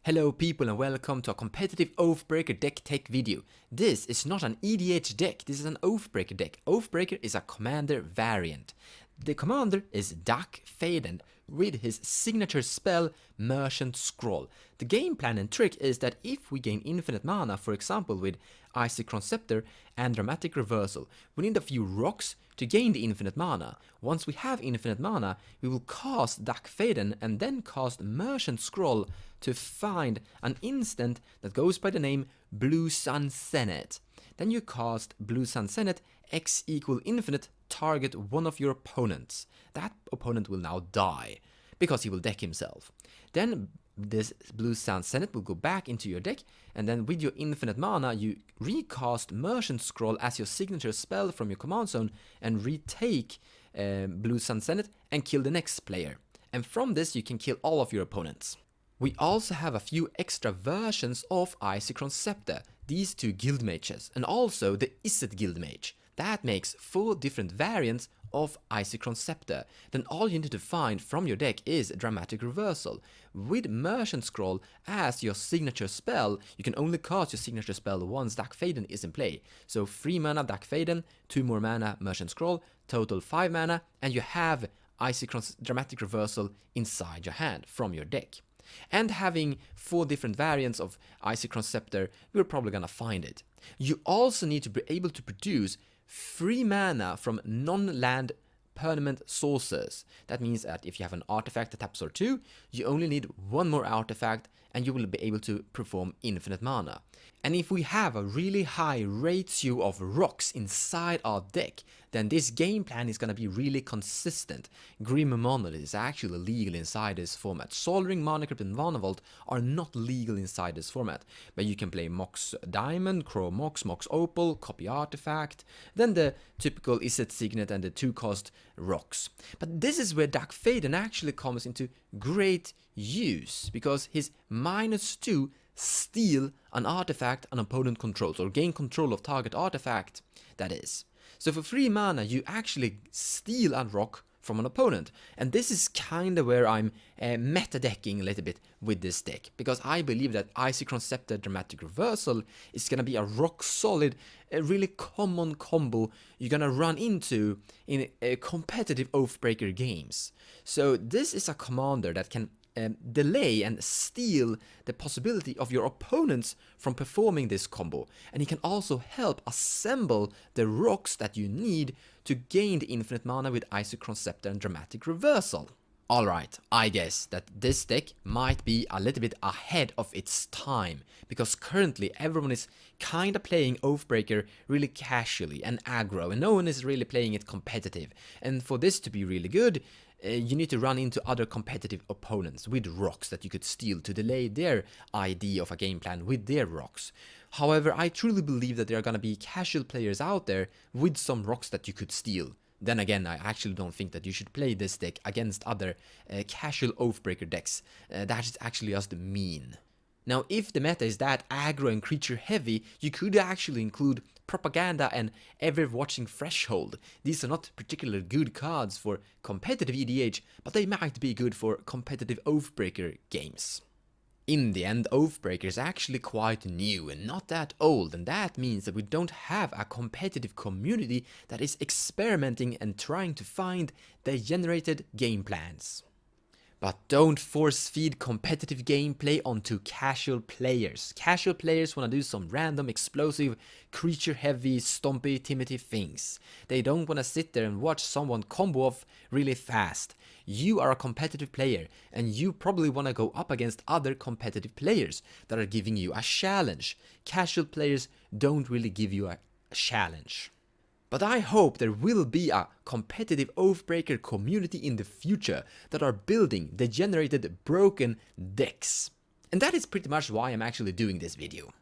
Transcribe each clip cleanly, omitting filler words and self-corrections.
Hello people and welcome to a competitive Oathbreaker deck tech video. This is not an EDH deck, this is an Oathbreaker deck. Oathbreaker is a commander variant. The commander is Dack Fayden with his signature spell Merchant Scroll. The game plan and trick is that if we gain infinite mana, for example with Scepter and Dramatic Reversal, we need a few rocks to gain the infinite mana. Once we have infinite mana, we will cast Dack Fayden and then cast Merchant Scroll to find an instant that goes by the name Blue Sun Senate. Then you cast Blue Sun Senate, X equal infinite, target one of your opponents. That opponent will now die, because he will deck himself. Then this Blue Sun Senate will go back into your deck, and then with your infinite mana you recast Merchant Scroll as your signature spell from your command zone and retake Blue Sun Senate and kill the next player. And from this you can kill all of your opponents. We also have a few extra versions of Scepter, these two guild mages, and also the Guild Mage. That makes 4 different variants of Scepter. Then all you need to find from your deck is Dramatic Reversal. With Merchant Scroll as your signature spell, you can only cast your signature spell once Dack Fayden is in play. So 3 mana Dack Fayden, 2 more mana Merchant Scroll, total 5 mana, and you have Dramatic Reversal inside your hand from your deck. And having 4 different variants of Scepter, you're probably gonna find it. You also need to be able to produce 3 mana from non-land permanent sources. That means that if you have an artifact that taps for 2, you only need 1 more artifact and you will be able to perform infinite mana. And if we have a really high ratio of rocks inside our deck, then this game plan is going to be really consistent. Grim Monolith is actually legal inside this format. Sol Ring, Mana Crypt and Vanavolt are not legal inside this format, but you can play Mox Diamond, Crow Mox, Mox Opal, Copy Artifact, then the typical Izzet Signet and the 2-cost rocks. But this is where Dack Fayden actually comes into great use, because his -2 steal an artifact an opponent controls, or gain control of target artifact, that is. So for 3 mana you actually steal a rock from an opponent, and this is kinda where I'm meta-decking a little bit with this deck, because I believe that Scepter Dramatic Reversal is gonna be a rock-solid, a really common combo you're gonna run into in competitive Oathbreaker games. So this is a commander that can delay and steal the possibility of your opponents from performing this combo, and he can also help assemble the rocks that you need to gain the infinite mana with Scepter and Dramatic Reversal. Alright, I guess that this deck might be a little bit ahead of its time, because currently everyone is kinda playing Oathbreaker really casually and aggro, and no one is really playing it competitive. And for this to be really good, you need to run into other competitive opponents with rocks that you could steal to delay their idea of a game plan with their rocks. However, I truly believe that there are gonna be casual players out there with some rocks that you could steal. Then again, I actually don't think that you should play this deck against other casual Oathbreaker decks. That is actually just mean. Now, if the meta is that aggro and creature heavy, you could actually include Propaganda and Ever Watching Threshold. These are not particularly good cards for competitive EDH, but they might be good for competitive Oathbreaker games. In the end, Oathbreaker is actually quite new and not that old, and that means that we don't have a competitive community that is experimenting and trying to find the generated game plans. But don't force feed competitive gameplay onto casual players. Casual players want to do some random, explosive, creature heavy, stompy, timidity things. They don't want to sit there and watch someone combo off really fast. You are a competitive player, and you probably want to go up against other competitive players that are giving you a challenge. Casual players don't really give you a challenge. But I hope there will be a competitive Oathbreaker community in the future that are building the generated broken decks. And that is pretty much why I'm actually doing this video.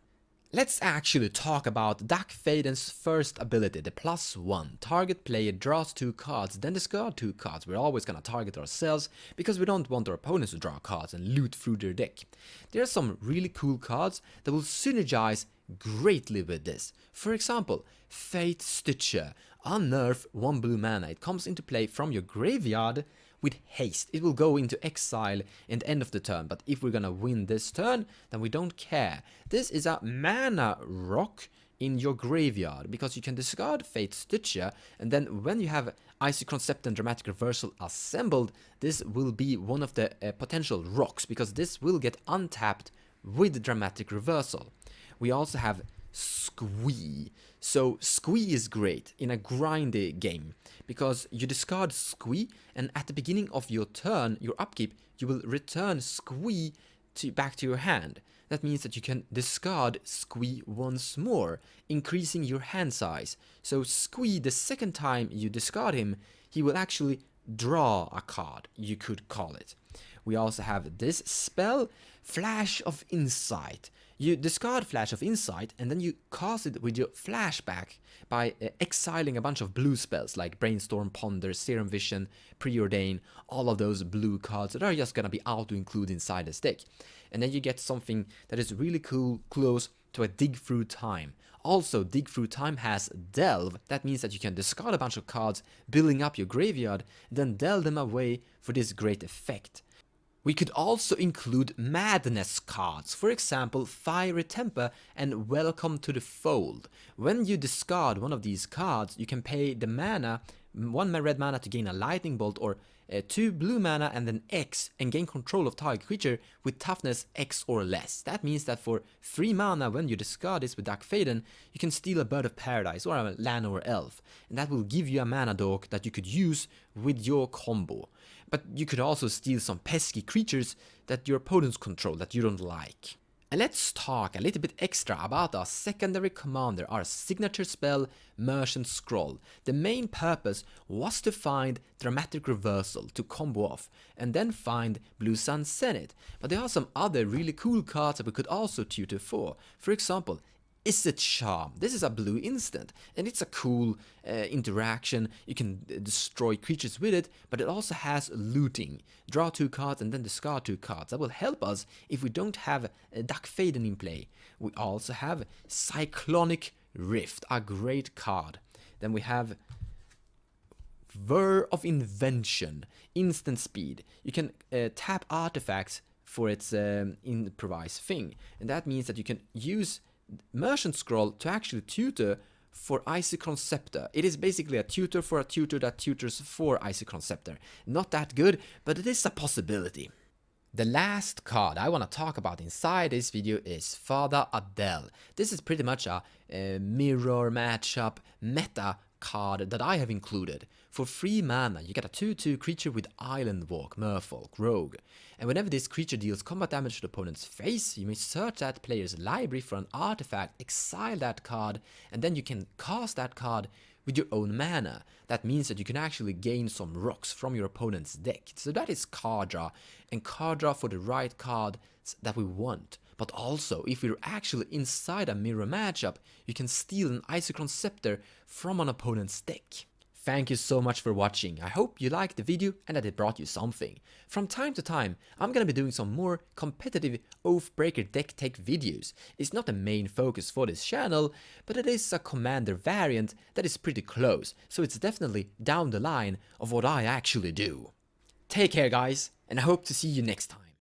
Let's actually talk about Dack Fayden's first ability, the +1. Target player draws 2 cards, then discard 2 cards. We're always gonna target ourselves because we don't want our opponents to draw cards and loot through their deck. There are some really cool cards that will synergize greatly with this. For example, Fate Stitcher. Unnerf 1 blue mana. It comes into play from your graveyard with haste. It will go into exile in the end of the turn, but if we're gonna win this turn, then we don't care. This is a mana rock in your graveyard, because you can discard Fate Stitcher, and then when you have Icy Scepter and Dramatic Reversal assembled, this will be one of the potential rocks, because this will get untapped with Dramatic Reversal. We also have Squee. So Squee is great in a grindy game, because you discard Squee, and at the beginning of your turn, your upkeep, you will return Squee back to your hand. That means that you can discard Squee once more, increasing your hand size. So Squee, the second time you discard him, he will actually draw a card, you could call it. We also have this spell, Flash of Insight. You discard Flash of Insight, and then you cast it with your flashback by exiling a bunch of blue spells like Brainstorm, Ponder, Serum Vision, Preordain, all of those blue cards that are just gonna be out to include inside this deck. And then you get something that is really cool, close to a Dig Through Time. Also, Dig Through Time has Delve. That means that you can discard a bunch of cards, building up your graveyard, then delve them away for this great effect. We could also include Madness cards, for example Fiery Temper and Welcome to the Fold. When you discard one of these cards, you can pay the mana, 1 red mana to gain a Lightning Bolt, or 2 blue mana and then X, and gain control of target creature with toughness X or less. That means that for 3 mana, when you discard this with Dack Fayden, you can steal a Bird of Paradise or a Llanowar Elf, and that will give you a mana dork that you could use with your combo. But you could also steal some pesky creatures that your opponents control that you don't like. And let's talk a little bit extra about our secondary commander, our signature spell, Merchant Scroll. The main purpose was to find Dramatic Reversal to combo off, and then find Blue Sun Senate. But there are some other really cool cards that we could also tutor for. For example, Is It Charm? This is a blue instant, and it's a cool interaction. You can destroy creatures with it, but it also has looting. Draw 2 cards and then discard 2 cards. That will help us if we don't have Dack Fayden in play. We also have Cyclonic Rift, a great card. Then we have Whir of Invention, instant speed. You can tap artifacts for its improvise thing, and that means that you can use Merchant Scroll to actually tutor for Icy Scepter. It is basically a tutor for a tutor that tutors for Icy Scepter. Not that good, but it is a possibility. The last card I want to talk about inside this video is Father Adel. This is pretty much a mirror matchup meta card that I have included. For 3 mana, you get a 2/2 creature with Island Walk, Merfolk, Rogue. And whenever this creature deals combat damage to the opponent's face, you may search that player's library for an artifact, exile that card, and then you can cast that card with your own mana. That means that you can actually gain some rocks from your opponent's deck. So that is card draw, and card draw for the right cards that we want. But also, if we're actually inside a mirror matchup, you can steal an Icy Scepter from an opponent's deck. Thank you so much for watching. I hope you liked the video and that it brought you something. From time to time, I'm gonna be doing some more competitive Oathbreaker deck tech videos. It's not the main focus for this channel, but it is a commander variant that is pretty close, so it's definitely down the line of what I actually do. Take care guys, and I hope to see you next time.